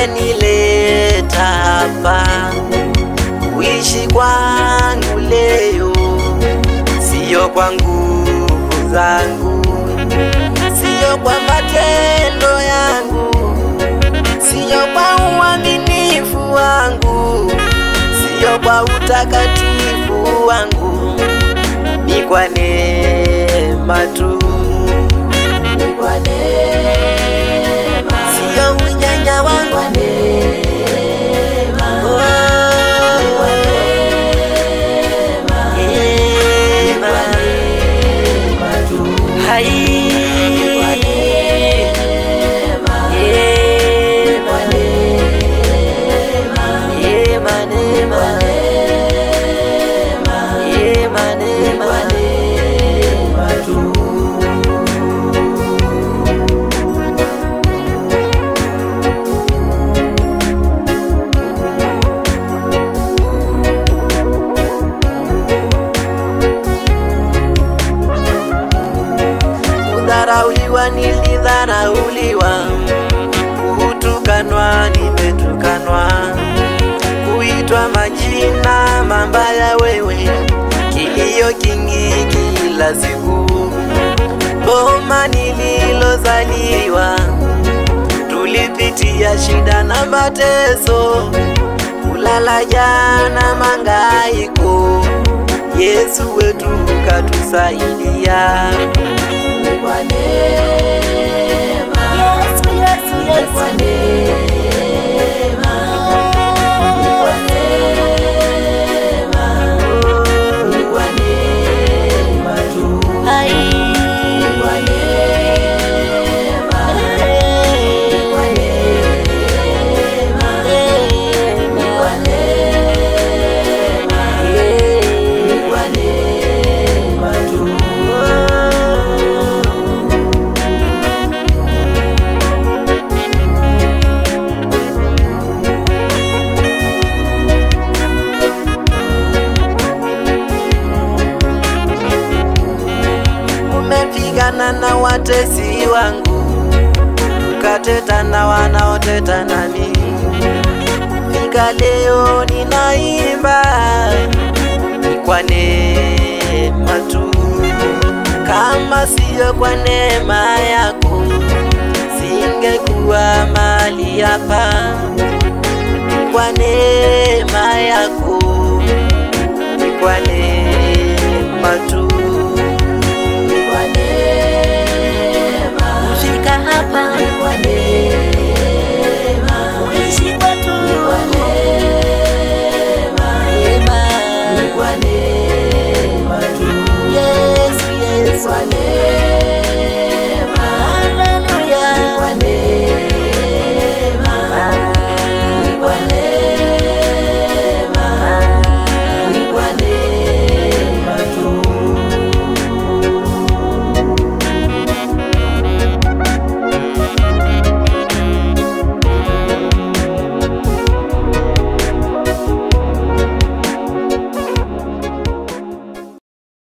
umenileta hapa kuishi kwangu leo, sio kwa nguvu zangu, sio kwa matendo yangu, sio kwa uaminifu wangu, sio kwa utakatifu wangu, ni kwa neema tu, ni kwa neema, sio unyanya wangu, kwa neema, ni kwa neema, ni kwa neema tu, hai, ni kwa neema, ni kwa neema, neema, neema, neema, neema, neema tu. Kudharauliwa nilidharauliwa, kutukanwa nimetukanwa, kuitwa majina mabaya wewe, kilio kingi kila siku. Boma nililozaliwa, tulipitia shida na mateso, kulala jana mangaiko, Yesu wetu katusaidia. Ni kwa neema, Yesu, Yesu, Yesu, kwa neema, ni kwa neema, ni kwa neema tu, hai, ni kwa neema, ni kwa neema, ni kwa neema, ni kwa neema tu. Umepigana na watesi wangu, ukateta na wanaoteta nami, fika leo ninaimba, ni kwa neema tu. Kama siyo kwa neema yako, singekuwa mahali hapa, ni kwa neema yako, ni kwa neema tu.